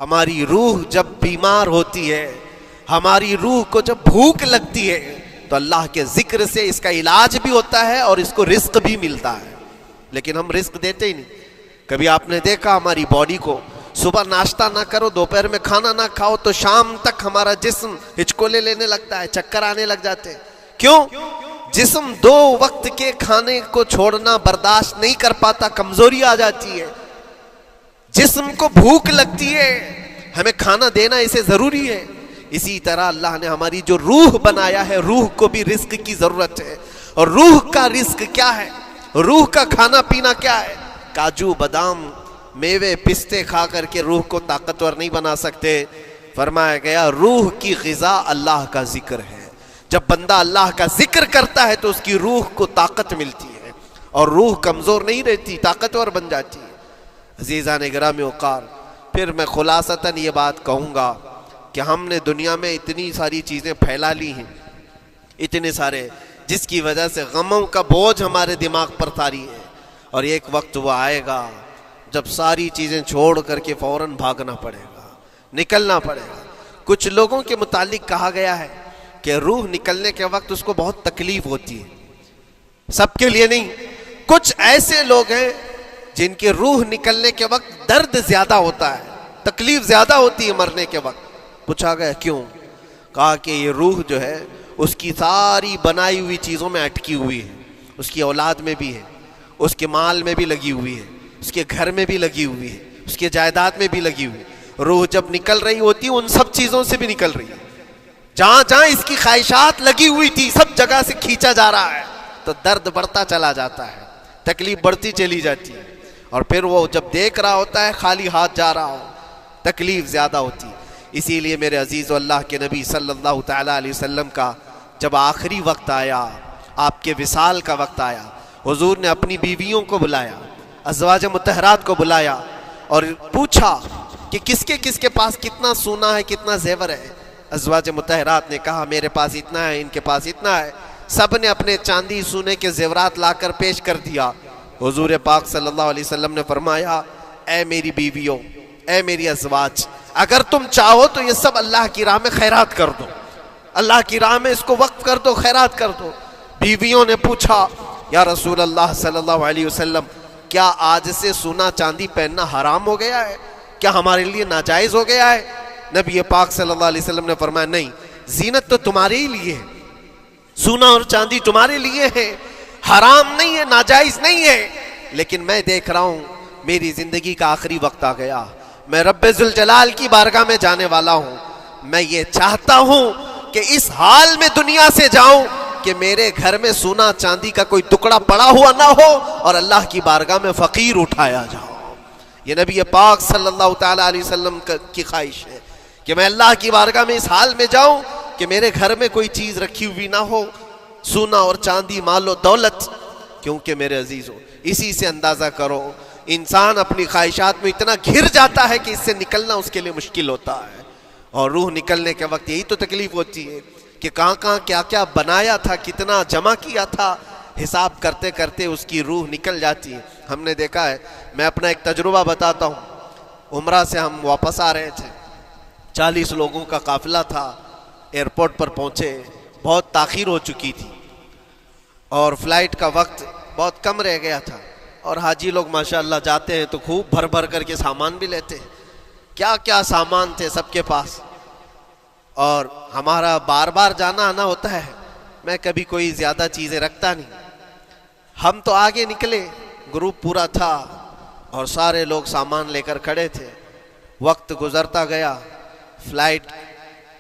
ہماری روح جب بیمار ہوتی ہے، ہماری روح کو جب بھوک لگتی ہے تو اللہ کے ذکر سے اس کا علاج بھی ہوتا ہے اور اس کو رزق بھی ملتا ہے، لیکن ہم رزق دیتے ہی نہیں۔ کبھی آپ نے دیکھا ہماری باڈی کو، صبح ناشتہ نہ کرو، دوپہر میں کھانا نہ کھاؤ تو شام تک ہمارا جسم ہچکولے لینے لگتا ہے، چکر آنے لگ جاتے ہیں۔ کیوں؟ جسم 2 وقت کے کھانے کو چھوڑنا برداشت نہیں کر پاتا، کمزوری آ جاتی ہے، جسم کو بھوک لگتی ہے، ہمیں کھانا دینا اسے ضروری ہے۔ اسی طرح اللہ نے ہماری جو روح بنایا ہے، روح کو بھی رزق کی ضرورت ہے۔ اور روح کا رزق کیا ہے؟ روح کا کھانا پینا کیا ہے؟ کاجو بادام میوے پستے کھا کر کے روح کو طاقتور نہیں بنا سکتے۔ فرمایا گیا روح کی غذا اللہ کا ذکر ہے۔ جب بندہ اللہ کا ذکر کرتا ہے تو اس کی روح کو طاقت ملتی ہے اور روح کمزور نہیں رہتی، طاقتور بن جاتی ہے۔ عزیزان گرامی وقار، پھر میں خلاصتاً یہ بات کہوں گا کہ ہم نے دنیا میں اتنی ساری چیزیں پھیلا لی ہیں، اتنے سارے، جس کی وجہ سے غموں کا بوجھ ہمارے دماغ پر طاری ہے، اور ایک وقت وہ آئے گا جب ساری چیزیں چھوڑ کر کے فوراً بھاگنا پڑے گا، نکلنا پڑے گا۔ کچھ لوگوں کے متعلق کہا گیا ہے کہ روح نکلنے کے وقت اس کو بہت تکلیف ہوتی ہے، سب کے لیے نہیں۔ کچھ ایسے لوگ ہیں جن کے روح نکلنے کے وقت درد زیادہ ہوتا ہے، تکلیف زیادہ ہوتی ہے مرنے کے وقت۔ پوچھا گیا کیوں؟ کہا کہ یہ روح جو ہے اس کی ساری بنائی ہوئی چیزوں میں اٹکی ہوئی ہے، اس کی اولاد میں بھی ہے، اس کے مال میں بھی لگی ہوئی ہے، اس کے گھر میں بھی لگی ہوئی ہے، اس کے جائیداد میں بھی لگی ہوئی ہے۔ روح جب نکل رہی ہوتی ہے ان سب چیزوں سے بھی نکل رہی ہے، جہاں جہاں اس کی خواہشات لگی ہوئی تھی سب جگہ سے کھینچا جا رہا ہے، تو درد بڑھتا چلا جاتا ہے، تکلیف بڑھتی چلی جاتی ہے، اور پھر وہ جب دیکھ رہا ہوتا ہے خالی ہاتھ جا رہا ہو، تکلیف زیادہ ہوتی ہے۔ اسی لیے میرے عزیز و اللہ کے نبی صلی اللہ تعالیٰ علیہ وسلم کا جب آخری وقت آیا، آپ کے وصال کا وقت آیا، حضور نے اپنی بیویوں کو بلایا، ازواج مطہرات کو بلایا اور پوچھا کہ کس کے پاس کتنا سونا ہے، کتنا زیور ہے۔ ازواج مطہرات نے کہا میرے پاس اتنا ہے، ان کے پاس اتنا ہے۔ سب نے اپنے چاندی سونے کے زیورات لا کر پیش کر دیا۔ حضور پاک صلی اللہ علیہ وسلم نے فرمایا اے میری بیویوں، اے میری ازواج، اگر تم چاہو تو یہ سب اللہ کی راہ میں خیرات کر دو، اللہ کی راہ میں اس کو وقف کر دو، خیرات کر دو۔ بیویوں نے پوچھا یا رسول اللہ صلی اللہ علیہ وسلم، کیا آج سے سونا چاندی پہننا حرام ہو گیا ہے؟ کیا ہمارے لیے ناجائز ہو گیا ہے؟ نبی پاک صلی اللہ علیہ وسلم نے فرمایا نہیں، زینت تو تمہارے ہی لیے ہے، سونا اور چاندی تمہارے لیے ہے، حرام نہیں ہے، ناجائز نہیں ہے، لیکن میں دیکھ رہا ہوں میری زندگی کا آخری وقت آ گیا، میں رب ذوالجلال کی بارگاہ میں جانے والا ہوں، میں یہ چاہتا ہوں کہ اس حال میں دنیا سے جاؤں کہ میرے گھر میں سونا چاندی کا کوئی ٹکڑا پڑا ہوا نہ ہو اور اللہ کی بارگاہ میں فقیر اٹھایا جاؤ۔ یہ نبی پاک صلی اللہ تعالیٰ علیہ وسلم کی خواہش ہے کہ میں اللہ کی بارگاہ میں اس حال میں جاؤں کہ میرے گھر میں کوئی چیز رکھی ہوئی نہ ہو، سونا اور چاندی، مال و دولت۔ کیونکہ میرے عزیزو، اسی سے اندازہ کرو انسان اپنی خواہشات میں اتنا گھر جاتا ہے کہ اس سے نکلنا اس کے لیے مشکل ہوتا ہے، اور روح نکلنے کے وقت یہی تو تکلیف ہوتی ہے کہ کہاں کہاں کیا کیا بنایا تھا، کتنا جمع کیا تھا، حساب کرتے کرتے اس کی روح نکل جاتی ہے۔ ہم نے دیکھا ہے، میں اپنا ایک تجربہ بتاتا ہوں۔ عمرہ سے ہم واپس آ رہے تھے، 40 لوگوں کا قافلہ تھا، ایئرپورٹ پر پہنچے، بہت تاخیر ہو چکی تھی اور فلائٹ کا وقت بہت کم رہ گیا تھا، اور حاجی لوگ ماشاءاللہ جاتے ہیں تو خوب بھر بھر کر کے سامان بھی لیتے ہیں، کیا کیا سامان تھے سب کے پاس، اور ہمارا بار بار جانا آنا ہوتا ہے، میں کبھی کوئی زیادہ چیزیں رکھتا نہیں۔ ہم تو آگے نکلے، گروپ پورا تھا اور سارے لوگ سامان لے کر کھڑے تھے، وقت گزرتا گیا، فلائٹ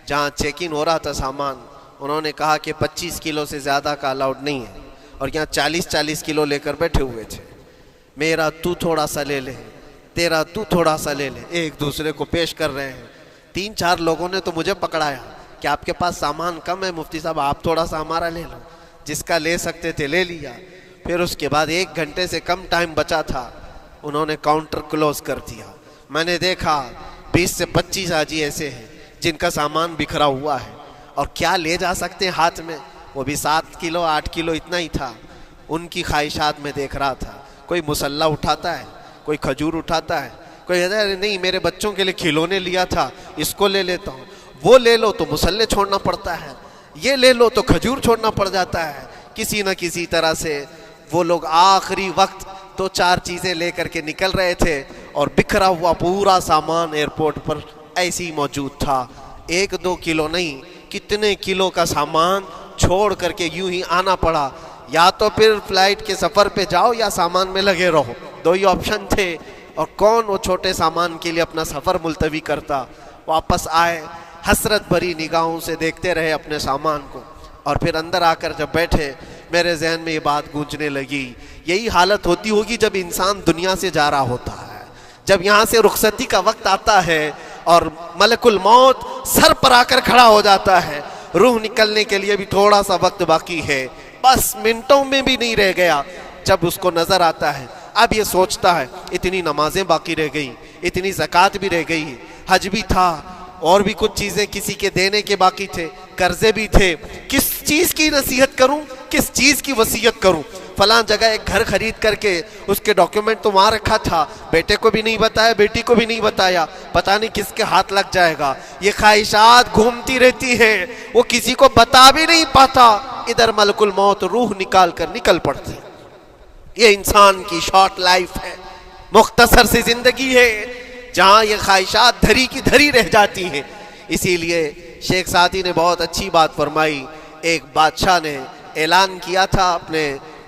جہاں چیک ان ہو رہا تھا سامان، انہوں نے کہا کہ 25 کلو سے زیادہ کا الاؤڈ نہیں ہے، اور یہاں 40 کلو لے کر بیٹھے ہوئے تھے۔ میرا تو تھوڑا سا لے لے، تیرا تو تھوڑا سا لے لے، ایک دوسرے کو پیش کر رہے ہیں۔ 3-4 لوگوں نے تو مجھے پکڑایا کہ آپ کے پاس سامان کم ہے مفتی صاحب، آپ تھوڑا سا ہمارا لے لو، جس کا لے سکتے تھے لے لیا۔ پھر اس کے بعد 1 گھنٹے سے کم ٹائم بچا تھا، انہوں نے کاؤنٹر کلوز کر دیا۔ میں نے دیکھا 20 سے 25 حاجی ایسے ہیں جن کا سامان بکھرا ہوا ہے، اور کیا لے جا سکتے ہیں ہاتھ میں، وہ بھی 7 کلو 8 کلو اتنا ہی تھا۔ ان کی خواہشات میں دیکھ رہا تھا، کوئی مسلح اٹھاتا ہے، کوئی کھجور اٹھاتا ہے، کوئی کہتا ہے نہیں میرے بچوں کے لیے کھلونے لیا تھا اس کو لے لیتا ہوں، وہ لے لو تو مسلح چھوڑنا پڑتا ہے، یہ لے لو تو کھجور چھوڑنا پڑ جاتا ہے۔ کسی نہ کسی طرح سے وہ لوگ آخری وقت 2-4 چیزیں لے کر کے نکل رہے تھے اور بکھرا ہوا پورا سامان ایئرپورٹ پر ایسے ہی موجود تھا۔ 1-2 کلو نہیں، کتنے کلو کا سامان چھوڑ کر کے یوں ہی آنا پڑا۔ یا تو پھر فلائٹ کے سفر پہ جاؤ یا سامان میں لگے رہو، 2 ہی آپشن تھے۔ اور کون وہ چھوٹے سامان کے لیے اپنا سفر ملتوی کرتا۔ واپس آئے، حسرت بھری نگاہوں سے دیکھتے رہے اپنے سامان کو، اور پھر اندر آ کر جب بیٹھے میرے ذہن میں یہ بات گونجنے لگی، یہی حالت ہوتی ہوگی جب انسان دنیا سے جا رہا ہوتا ہے، جب یہاں سے رخصتی کا وقت آتا ہے اور ملک الموت سر پر آ کر کھڑا ہو جاتا ہے، روح نکلنے کے لیے بھی تھوڑا سا وقت باقی ہے، بس منٹوں میں بھی نہیں رہ گیا۔ جب اس کو نظر آتا ہے، اب یہ سوچتا ہے اتنی نمازیں باقی رہ گئی، اتنی زکوٰۃ بھی رہ گئی، حج بھی تھا، اور بھی کچھ چیزیں کسی کے دینے کے باقی تھے، قرضے بھی تھے، کس چیز کی نصیحت کروں، کس چیز کی وصیت کروں؟ فلاں جگہ ایک گھر خرید کر کے اس کے ڈاکیومنٹ تو وہاں رکھا تھا، بیٹے کو بھی نہیں بتایا، بیٹی کو بھی نہیں بتایا، پتہ نہیں کس کے ہاتھ لگ جائے گا۔ یہ خواہشات گھومتی رہتی ہیں، وہ کسی کو بتا بھی نہیں پاتا، ادھر ملک الموت روح نکال کر نکل پڑتی۔ یہ انسان کی شارٹ لائف ہے، مختصر سی زندگی ہے جہاں یہ خواہشات دھری کی دھری رہ جاتی ہیں۔ اسی لیے شیخ سعدی نے بہت اچھی بات فرمائی۔ ایک بادشاہ نے اعلان کیا تھا اپنے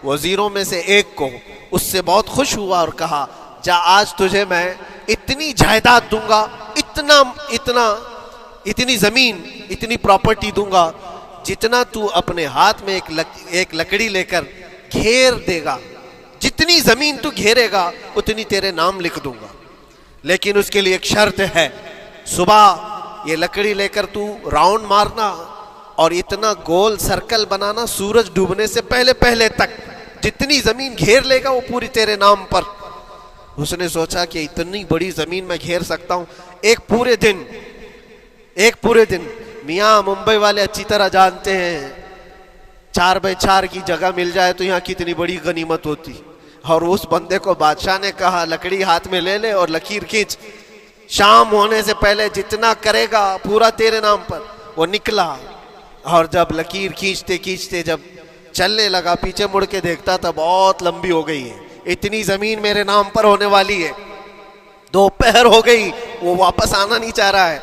وزیروں میں سے ایک کو، اس سے بہت خوش ہوا اور کہا جا آج تجھے میں اتنی جائیداد دوں گا، اتنی زمین، اتنی پراپرٹی دوں گا جتنا تو اپنے ہاتھ میں ایک لکڑی لے کر گھیر دے گا، جتنی زمین تو گھیرے گا اتنی تیرے نام لکھ دوں گا، لیکن اس کے لیے ایک شرط ہے، صبح یہ لکڑی لے کر تو راؤنڈ مارنا اور اتنا گول سرکل بنانا سورج ڈوبنے سے پہلے تک، جتنی زمین گھیر لے گا وہ پوری تیرے نام پر۔ اس نے سوچا کہ اتنی بڑی زمین میں گھیر سکتا ہوں، ایک پورے دن میاں ممبئی والے اچھی طرح جانتے ہیں 4x4 کی جگہ مل جائے تو یہاں کتنی بڑی غنیمت ہوتی۔ اور اس بندے کو بادشاہ نے کہا لکڑی ہاتھ میں لے لے اور لکیر کھینچ، شام ہونے سے پہلے جتنا کرے گا پورا تیرے نام پر۔ وہ نکلا اور جب لکیر کھینچتے جب چلنے لگا، پیچھے مڑ کے دیکھتا تھا بہت لمبی ہو گئی ہے، اتنی زمین میرے نام پر ہونے والی ہے۔ دوپہر ہو گئی، وہ واپس آنا نہیں چاہ رہا ہے،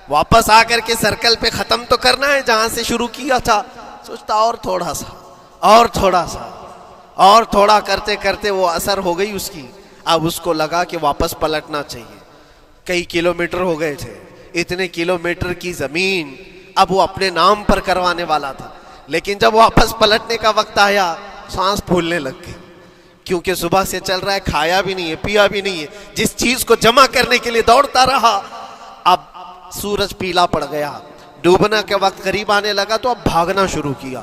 واپس آ کر کے سرکل پہ ختم تو کرنا ہے جہاں سے شروع کیا تھا۔ سوچتا اور تھوڑا کرتے وہ اثر ہو گئی اس کی۔ اب اس کو لگا کہ واپس پلٹنا چاہیے، کئی کلومیٹر ہو گئے تھے، اتنے کلومیٹر کی زمین اب وہ اپنے نام پر کروانے والا تھا، لیکن جب واپس پلٹنے کا وقت آیا سانس پھولنے لگ گئی، کیونکہ صبح سے چل رہا ہے، کھایا بھی نہیں ہے، پیا بھی نہیں ہے، جس چیز کو جمع کرنے کے لیے دوڑتا رہا۔ اب سورج پیلا پڑ گیا، ڈوبنا کے وقت قریب آنے لگا تو اب بھاگنا شروع کیا۔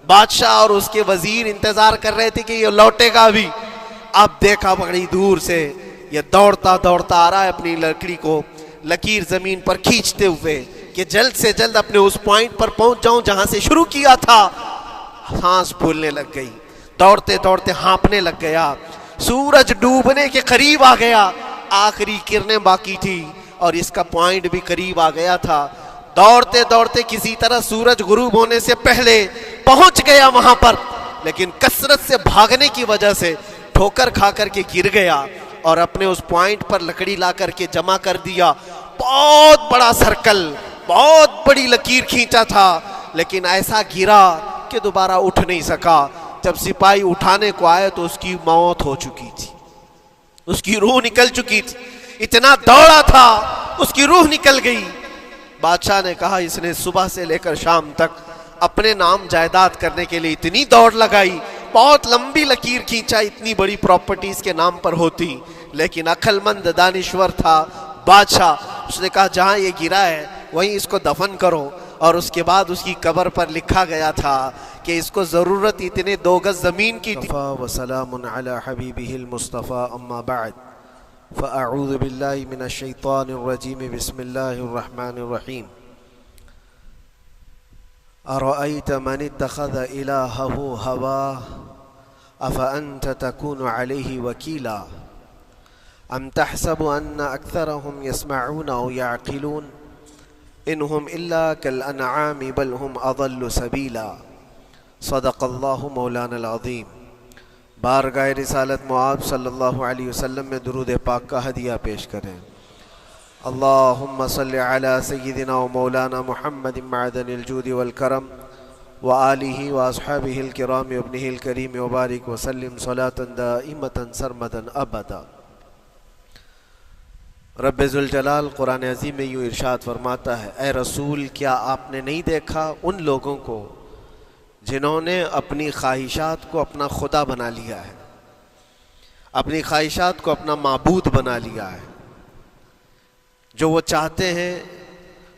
بادشاہ اور اس کے وزیر انتظار کر رہے تھے کہ یہ لوٹے گا بھی۔ اب دیکھا بڑی دور سے یہ دوڑتا آ رہا ہے، اپنی لکڑی کو لکیر زمین پر کھینچتے ہوئے کہ جلد سے جلد اپنے اس پوائنٹ پر پہنچ جاؤں جہاں سے شروع کیا تھا۔ سانس پھولنے لگ گئی، دوڑتے ہانپنے لگ گیا، سورج ڈوبنے کے قریب آ گیا، آخری کرنیں باقی تھی اور اس کا پوائنٹ بھی قریب آ گیا تھا۔ دوڑتے کسی طرح سورج غروب ہونے سے پہلے پہنچ گیا وہاں پر، لیکن کثرت سے بھاگنے کی وجہ سے ٹھوکر کھا کر کے گر گیا اور اپنے اس پوائنٹ پر لکڑی لا کر کے جمع کر دیا۔ بہت بڑا سرکل، بہت بڑی لکیر کھینچا تھا، لیکن ایسا گرا کہ دوبارہ اٹھ نہیں سکا۔ جب سپاہی اٹھانے کو آئے تو اس کی موت ہو چکی تھی، اس کی روح نکل چکی تھی، اتنا دوڑا تھا اس کی روح نکل گئی۔ بادشاہ نے کہا اس نے صبح سے لے کر شام تک اپنے نام جائیداد کرنے کے لیے اتنی دوڑ لگائی، بہت لمبی لکیر کھینچا، اتنی بڑی پراپرٹیز کے نام پر ہوتی، لیکن عقل مند دانشور تھا بادشاہ۔ اس نے کہا جہاں یہ گرا ہے وہیں اس کو دفن کرو، اور اس کے بعد اس کی قبر پر لکھا گیا تھا کہ اس کو ضرورت اتنے 2 گز زمین کی تھی۔ وسلام علی حبیبہ المصطفیٰ، اما بعد فاعوذ باللہ من الشیطان الرجیم، بسم اللہ الرحمن الرحیم۔ ارأیت من اتخذ الہہ ہواہ افانت تکون علیہ وکیلا ام تحسب ان اکثرهم يسمعون او يعقلون انهم الا كالانعام بل هم اضل سبیلا صدق اللہ مولانا العظیم۔ بارگاہ رسالت معاب صلی اللہ علیہ وسلم میں درود پاک کا ہدیہ پیش کریں۔ اللہم صلی علی سیدنا و مولانا محمد معدن الجود والکرم وآلہ واصحابہ الکرام وابنہ الکریم وبارک وسلم صلاة دائمة سرمدا ابدا۔ رب ذوالجلال قرآن عظیم میں یوں ارشاد فرماتا ہے، اے رسول کیا آپ نے نہیں دیکھا ان لوگوں کو جنہوں نے اپنی خواہشات کو اپنا خدا بنا لیا ہے، اپنی خواہشات کو اپنا معبود بنا لیا ہے، جو وہ چاہتے ہیں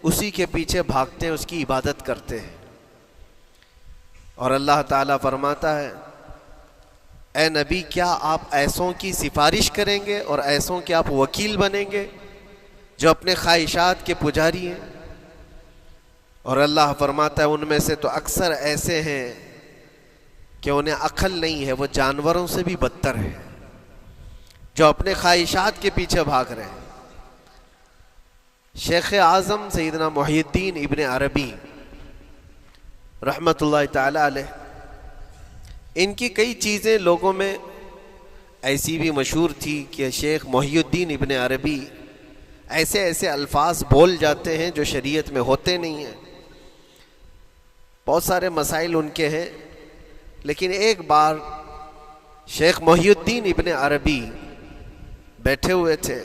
اسی کے پیچھے بھاگتے ہیں، اس کی عبادت کرتے ہیں۔ اور اللہ تعالیٰ فرماتا ہے، اے نبی کیا آپ ایسوں کی سفارش کریں گے اور ایسوں کے آپ وکیل بنیں گے جو اپنے خواہشات کے پجاری ہیں؟ اور اللہ فرماتا ہے ان میں سے تو اکثر ایسے ہیں کہ انہیں عقل نہیں ہے، وہ جانوروں سے بھی بدتر ہیں، جو اپنے خواہشات کے پیچھے بھاگ رہے ہیں۔ شیخ اعظم سیدنا محی الدین ابن عربی رحمۃ اللہ تعالی علیہ، ان کی کئی چیزیں لوگوں میں ایسی بھی مشہور تھی کہ شیخ محی الدین ابن عربی ایسے ایسے الفاظ بول جاتے ہیں جو شریعت میں ہوتے نہیں ہیں، بہت سارے مسائل ان کے ہیں۔ لیکن ایک بار شیخ محی الدین ابن عربی بیٹھے ہوئے تھے،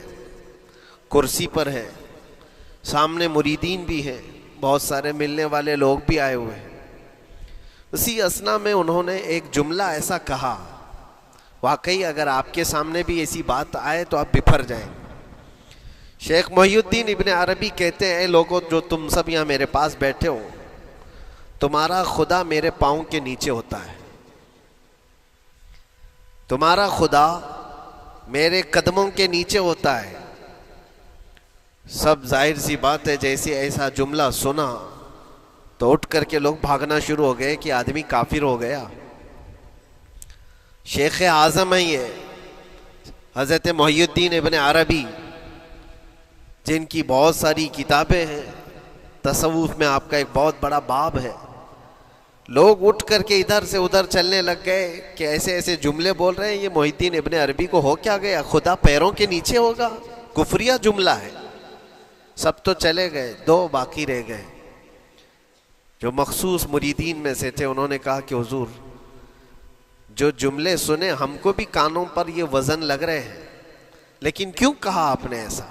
کرسی پر ہے، سامنے مریدین بھی ہیں، بہت سارے ملنے والے لوگ بھی آئے ہوئے ہیں۔ اسی اثنا میں انہوں نے ایک جملہ ایسا کہا، واقعی اگر آپ کے سامنے بھی ایسی بات آئے تو آپ بپھر جائیں۔ شیخ محی الدین ابن عربی کہتے ہیں، اے لوگوں جو تم سب یہاں میرے پاس بیٹھے ہو، تمہارا خدا میرے پاؤں کے نیچے ہوتا ہے، تمہارا خدا میرے قدموں کے نیچے ہوتا ہے۔ سب ظاہر سی بات ہے جیسے ایسا جملہ سنا تو اٹھ کر کے لوگ بھاگنا شروع ہو گئے کہ آدمی کافر ہو گیا۔ شیخ اعظم ہیں یہ حضرت محی الدین ابن عربی، جن کی بہت ساری کتابیں ہیں، تصوف میں آپ کا ایک بہت بڑا باب ہے۔ لوگ اٹھ کر کے ادھر سے ادھر چلنے لگ گئے کہ ایسے ایسے جملے بول رہے ہیں، یہ محی الدین ابن عربی کو ہو کیا گیا، خدا پیروں کے نیچے ہوگا، کفریہ جملہ ہے۔ سب تو چلے گئے، دو باقی رہ گئے جو مخصوص مریدین میں سے تھے۔ انہوں نے کہا کہ حضور جو جملے سنے ہم کو بھی کانوں پر یہ وزن لگ رہے ہیں، لیکن کیوں کہا آپ نے ایسا؟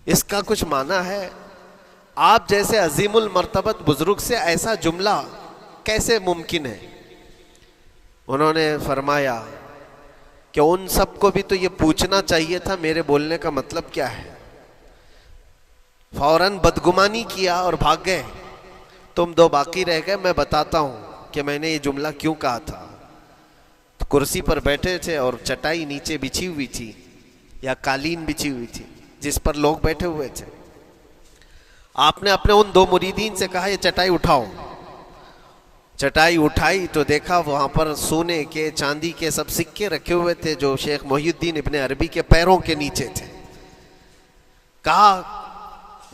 اس کا کچھ معنی ہے؟ آپ جیسے عظیم المرتبت بزرگ سے ایسا جملہ کیسے ممکن ہے؟ انہوں نے فرمایا کہ ان سب کو بھی تو یہ پوچھنا چاہیے تھا میرے بولنے کا مطلب کیا ہے، فوراً بدگمانی کیا اور بھاگ گئے۔ تم دو باقی رہ گئے، میں بتاتا ہوں کہ میں نے یہ جملہ کیوں کہا تھا۔ تو کرسی پر بیٹھے تھے اور چٹائی نیچے بچھی ہوئی تھی یا قالین بچھی ہوئی تھی جس پر لوگ بیٹھے ہوئے تھے۔ آپ نے اپنے ان دو مریدین سے کہا یہ چٹائی اٹھاؤ۔ چٹائی اٹھائی تو دیکھا وہاں پر سونے کے چاندی کے سب سکے رکھے ہوئے تھے جو شیخ محی الدین ابن عربی کے پیروں کے نیچے تھے۔ کہا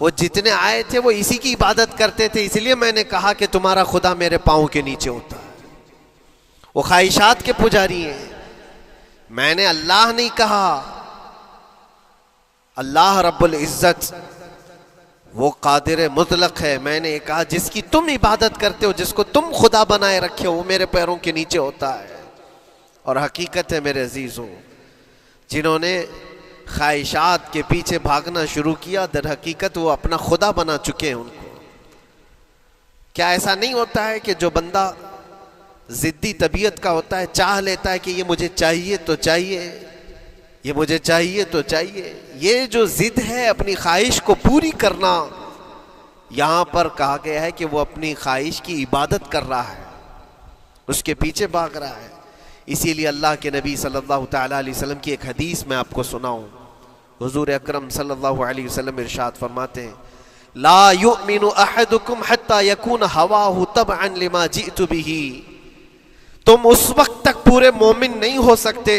وہ جتنے آئے تھے وہ اسی کی عبادت کرتے تھے، اس لیے میں نے کہا کہ تمہارا خدا میرے پاؤں کے نیچے ہوتا ہے، وہ خواہشات کے پجاری ہیں۔ میں نے اللہ نہیں کہا، اللہ رب العزت وہ قادر مطلق ہے۔ میں نے کہا جس کی تم عبادت کرتے ہو، جس کو تم خدا بنائے رکھے ہو، وہ میرے پیروں کے نیچے ہوتا ہے۔ اور حقیقت ہے میرے عزیزوں، جنہوں نے خواہشات کے پیچھے بھاگنا شروع کیا، در حقیقت وہ اپنا خدا بنا چکے ہیں ان کو۔ کیا ایسا نہیں ہوتا ہے کہ جو بندہ ضدی طبیعت کا ہوتا ہے چاہ لیتا ہے کہ یہ مجھے چاہیے تو چاہیے، یہ مجھے چاہیے تو چاہیے؟ یہ جو ضد ہے اپنی خواہش کو پوری کرنا، یہاں پر کہا گیا ہے کہ وہ اپنی خواہش کی عبادت کر رہا ہے، اس کے پیچھے بھاگ رہا ہے۔ اسی لیے اللہ کے نبی صلی اللہ تعالیٰ علیہ وسلم کی ایک حدیث میں آپ کو سناؤں۔ حضور اکرم صلی اللہ علیہ وسلم ارشاد فرماتے ہیں، لا یؤمن احدکم حتی یکون ہواہ تبعا لما جئت بہ۔ تم اس وقت تک پورے مومن نہیں ہو سکتے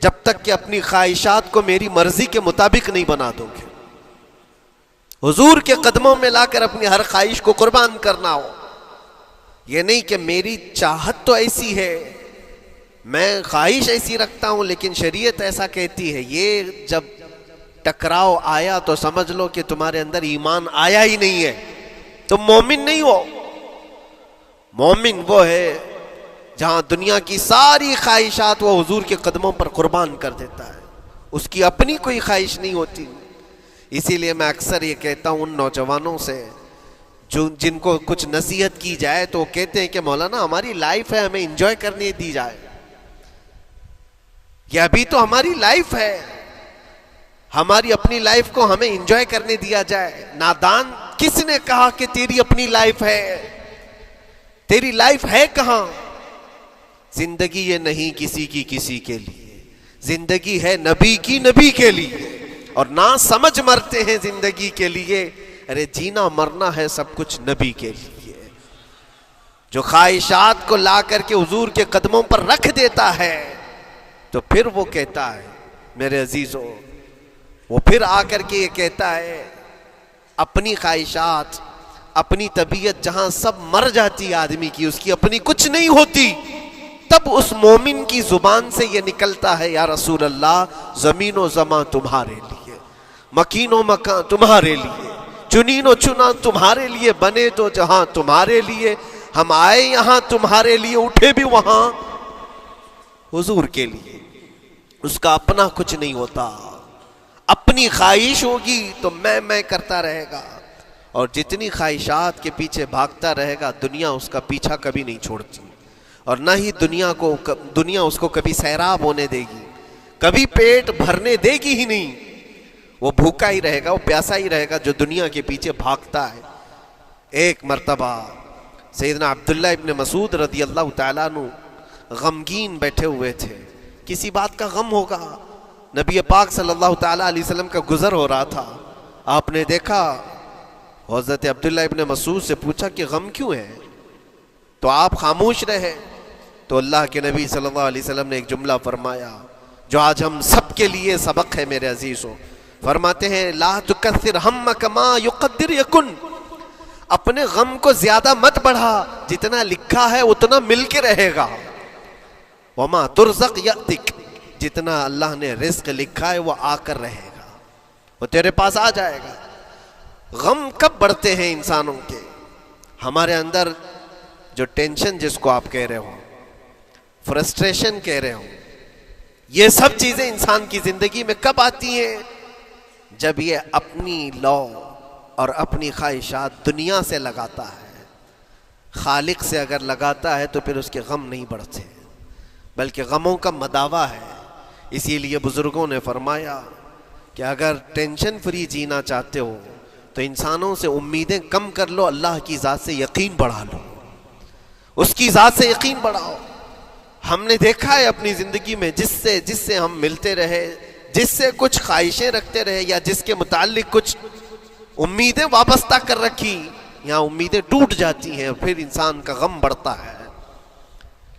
جب تک کہ اپنی خواہشات کو میری مرضی کے مطابق نہیں بنا دو گے۔ حضور کے قدموں میں لا کر اپنی ہر خواہش کو قربان کرنا ہو، یہ نہیں کہ میری چاہت تو ایسی ہے، میں خواہش ایسی رکھتا ہوں لیکن شریعت ایسا کہتی ہے۔ یہ جب ٹکراؤ آیا تو سمجھ لو کہ تمہارے اندر ایمان آیا ہی نہیں ہے، تم مومن نہیں ہو۔ مومن وہ ہے جہاں دنیا کی ساری خواہشات وہ حضور کے قدموں پر قربان کر دیتا ہے، اس کی اپنی کوئی خواہش نہیں ہوتی۔ اسی لیے میں اکثر یہ کہتا ہوں ان نوجوانوں سے جن کو کچھ نصیحت کی جائے تو وہ کہتے ہیں کہ مولانا ہماری لائف ہے، ہمیں انجوائے کرنے دی جائے۔ یہ ابھی تو ہماری لائف ہے، ہماری اپنی لائف کو ہمیں انجوائے کرنے دیا جائے۔ نادان، کس نے کہا کہ تیری اپنی لائف ہے؟ تیری لائف ہے کہاں؟ زندگی یہ نہیں کسی کی کسی کے لیے، زندگی ہے نبی کی نبی کے لیے، اور نہ سمجھ مرتے ہیں زندگی کے لیے۔ ارے جینا مرنا ہے سب کچھ نبی کے لیے۔ جو خواہشات کو لا کر کے حضور کے قدموں پر رکھ دیتا ہے تو پھر وہ کہتا ہے میرے عزیزو، وہ پھر آ کر کے یہ کہتا ہے اپنی خواہشات، اپنی طبیعت جہاں سب مر جاتی آدمی کی، اس کی اپنی کچھ نہیں ہوتی، تب اس مومن کی زبان سے یہ نکلتا ہے یا رسول اللہ زمین و زمان تمہارے لیے، مکین و مکان تمہارے لیے، چنین و چنا تمہارے لیے، بنے تو جہاں تمہارے لیے، ہم آئے یہاں تمہارے لیے، اٹھے بھی وہاں حضور کے لیے۔ اس کا اپنا کچھ نہیں ہوتا، اپنی خواہش ہوگی تو میں کرتا رہے گا، اور جتنی خواہشات کے پیچھے بھاگتا رہے گا دنیا اس کا پیچھا کبھی نہیں چھوڑتی، اور نہ ہی دنیا اس کو کبھی سیراب ہونے دے گی، کبھی پیٹ بھرنے دے گی ہی نہیں۔ وہ بھوکا ہی رہے گا، وہ پیاسا ہی رہے گا جو دنیا کے پیچھے بھاگتا ہے۔ ایک مرتبہ سیدنا عبداللہ ابن مسعود رضی اللہ تعالیٰ عنہ غمگین بیٹھے ہوئے تھے، کسی بات کا غم ہوگا، نبی پاک صلی اللہ تعالیٰ علیہ وسلم کا گزر ہو رہا تھا، آپ نے دیکھا، حضرت عبداللہ ابن مسعود سے پوچھا کہ غم کیوں ہے؟ تو آپ خاموش رہے، تو اللہ کے نبی صلی اللہ علیہ وسلم نے ایک جملہ فرمایا جو آج ہم سب کے لیے سبق ہے میرے عزیزوں۔ فرماتے ہیں لا تکثر ہمک ما یقدر یکن، اپنے غم کو زیادہ مت بڑھا، جتنا لکھا ہے اتنا مل کے رہے گا۔ وما ترزق یأتک، جتنا اللہ نے رزق لکھا ہے وہ آ کر رہے گا، وہ تیرے پاس آ جائے گا۔ غم کب بڑھتے ہیں انسانوں کے؟ ہمارے اندر جو ٹینشن جس کو آپ کہہ رہے ہو، فرسٹریشن کہہ رہے ہو، یہ سب چیزیں انسان کی زندگی میں کب آتی ہیں؟ جب یہ اپنی لو اور اپنی خواہشات دنیا سے لگاتا ہے۔ خالق سے اگر لگاتا ہے تو پھر اس کے غم نہیں بڑھتے، بلکہ غموں کا مداوع ہے۔ اسی لیے بزرگوں نے فرمایا کہ اگر ٹینشن فری جینا چاہتے ہو تو انسانوں سے امیدیں کم کر لو، اللہ کی ذات سے یقین بڑھا لو، اس کی ذات سے یقین بڑھاؤ۔ ہم نے دیکھا ہے اپنی زندگی میں جس سے ہم ملتے رہے، جس سے کچھ خواہشیں رکھتے رہے یا جس کے متعلق کچھ امیدیں وابستہ کر رکھی، یہاں امیدیں ٹوٹ جاتی ہیں، پھر انسان کا غم بڑھتا ہے،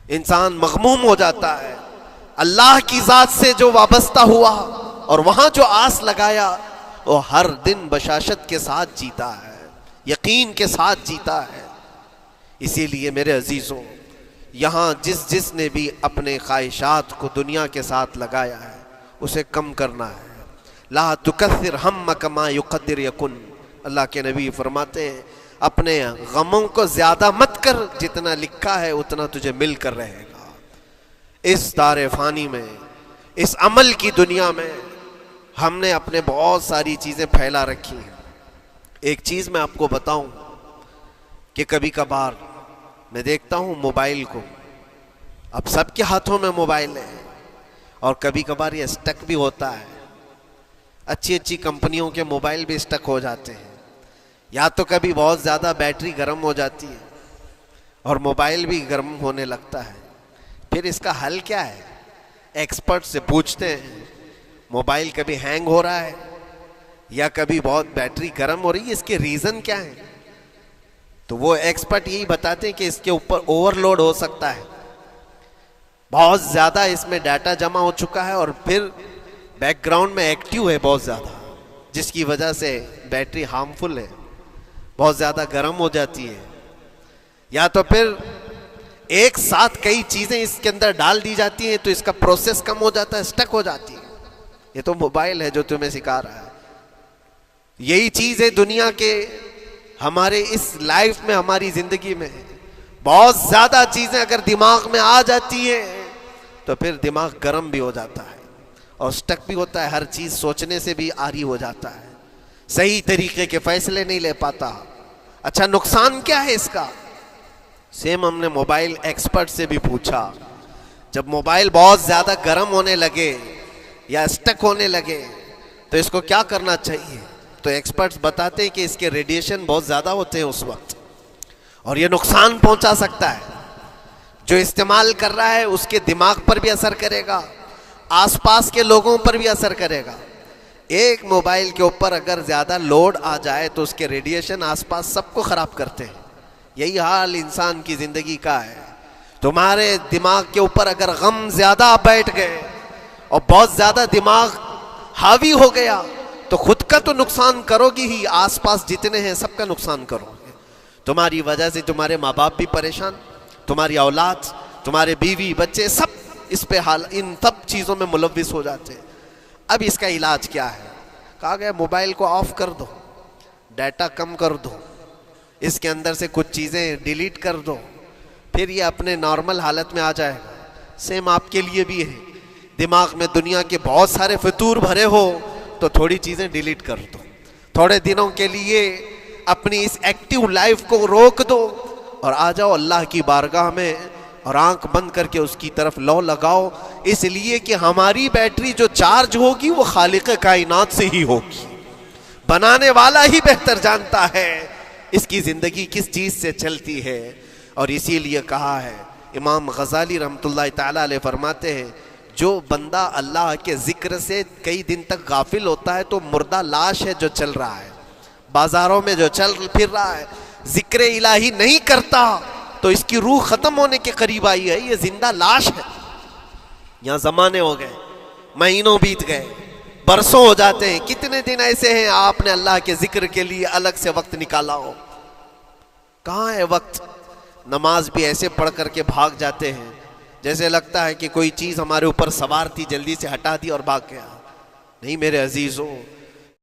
انسان مغموم ہو جاتا ہے۔ اللہ کی ذات سے جو وابستہ ہوا اور وہاں جو آس لگایا، وہ ہر دن بشاشت کے ساتھ جیتا ہے، یقین کے ساتھ جیتا ہے۔ اسی لیے میرے عزیزوں، یہاں جس نے بھی اپنے خواہشات کو دنیا کے ساتھ لگایا ہے اسے کم کرنا ہے۔ لا تکثر ہمک ما یقدر یکن، اللہ کے نبی فرماتے ہیں اپنے غموں کو زیادہ مت کر، جتنا لکھا ہے اتنا تجھے مل کر رہے گا۔ اس دار فانی میں، اس عمل کی دنیا میں ہم نے اپنے بہت ساری چیزیں پھیلا رکھی ہیں۔ ایک چیز میں آپ کو بتاؤں کہ کبھی کبھار میں دیکھتا ہوں موبائل کو، اب سب کے ہاتھوں میں موبائل ہے، اور کبھی کبھار یہ اسٹک بھی ہوتا ہے۔ اچھی کمپنیوں کے موبائل بھی اسٹک ہو جاتے ہیں، یا تو کبھی بہت زیادہ بیٹری گرم ہو جاتی ہے اور موبائل بھی گرم ہونے لگتا ہے۔ پھر اس کا حل کیا ہے؟ ایکسپرٹ سے پوچھتے ہیں موبائل کبھی ہینگ ہو رہا ہے یا کبھی بہت بیٹری گرم ہو رہی ہے، اس کے ریزن کیا ہے؟ تو وہ ایکسپرٹ یہی بتاتے ہیں کہ اس کے اوپر اوور لوڈ ہو سکتا ہے، بہت زیادہ اس میں ڈیٹا جمع ہو چکا ہے اور پھر بیک گراؤنڈ میں ایکٹیو ہے بہت زیادہ، جس کی وجہ سے بیٹری ہارمفل ہے، بہت زیادہ گرم ہو جاتی ہے، یا تو پھر ایک ساتھ کئی چیزیں اس کے اندر ڈال دی جاتی ہیں تو اس کا پروسیس کم ہو جاتا ہے، اسٹک ہو جاتی ہے۔ یہ تو موبائل ہے جو تمہیں سکھا رہا ہے۔ یہی چیز ہے دنیا کے ہمارے اس لائف میں، ہماری زندگی میں بہت زیادہ چیزیں اگر دماغ میں آ جاتی ہیں تو پھر دماغ گرم بھی ہو جاتا ہے اور اسٹک بھی ہوتا ہے، ہر چیز سوچنے سے بھی عاری ہو جاتا ہے، صحیح طریقے کے فیصلے نہیں لے پاتا۔ اچھا نقصان کیا ہے اس کا؟ سیم ہم نے موبائل ایکسپرٹ سے بھی پوچھا، جب موبائل بہت زیادہ گرم ہونے لگے یا اسٹک ہونے لگے تو اس کو کیا کرنا چاہیے؟ تو ایکسپرٹس بتاتے ہیں کہ اس کے ریڈیشن بہت زیادہ ہوتے ہیں اس وقت اور یہ نقصان پہنچا سکتا ہے۔ جو استعمال کر رہا ہے اس کے دماغ پر بھی اثر کرے گا، آس پاس کے لوگوں پر بھی اثر کرے گا۔ ایک موبائل کے اوپر اگر زیادہ لوڈ آ جائے تو اس کے ریڈیشن آس پاس سب کو خراب کرتے ہیں۔ یہی حال انسان کی زندگی کا ہے۔ تمہارے دماغ کے اوپر اگر غم زیادہ بیٹھ گئے اور بہت زیادہ دماغ حاوی ہو گیا تو خود کا تو نقصان کرو گی ہی، آس پاس جتنے ہیں سب کا نقصان کرو گے۔ تمہاری وجہ سے تمہارے ماں باپ بھی پریشان، تمہاری اولاد، تمہارے بیوی بچے سب اس پہ ان سب چیزوں میں ملوث ہو جاتے ہیں۔ اب اس کا علاج کیا ہے؟ کہا گیا موبائل کو آف کر دو، ڈیٹا کم کر دو، اس کے اندر سے کچھ چیزیں ڈیلیٹ کر دو، پھر یہ اپنے نارمل حالت میں آ جائے گا۔ سیم آپ کے لیے بھی ہے، دماغ میں دنیا کے بہت سارے فطور بھرے ہو تو تھوڑی چیزیں ڈیلیٹ کر دو، تھوڑے دنوں کے لیے اپنی اس ایکٹیو لائف کو روک دو اور آ جاؤ اللہ کی بارگاہ میں اور آنکھ بند کر کے اس کی طرف لو لگاؤ، اس لیے کہ ہماری بیٹری جو چارج ہوگی وہ خالق کائنات سے ہی ہوگی، بنانے والا ہی بہتر جانتا ہے اس کی زندگی کس چیز سے چلتی ہے۔ اور اسی لیے کہا ہے، امام غزالی رحمۃ اللہ تعالی علیہ فرماتے ہیں، جو بندہ اللہ کے ذکر سے کئی دن تک غافل ہوتا ہے تو مردہ لاش ہے جو چل رہا ہے، بازاروں میں جو چل پھر رہا ہے، ذکر الہی نہیں کرتا تو اس کی روح ختم ہونے کے قریب آئی ہے، یہ زندہ لاش ہے۔ یہاں زمانے ہو گئے، مہینوں بیت گئے، برسوں ہو جاتے ہیں، کتنے دن ایسے ہیں آپ نے اللہ کے ذکر کے لیے الگ سے وقت نکالا ہو؟ کہاں ہے وقت؟ نماز بھی ایسے پڑھ کر کے بھاگ جاتے ہیں جیسے لگتا ہے کہ کوئی چیز ہمارے اوپر سوار تھی، جلدی سے ہٹا دی اور بھاگ گیا۔ نہیں میرے عزیزوں،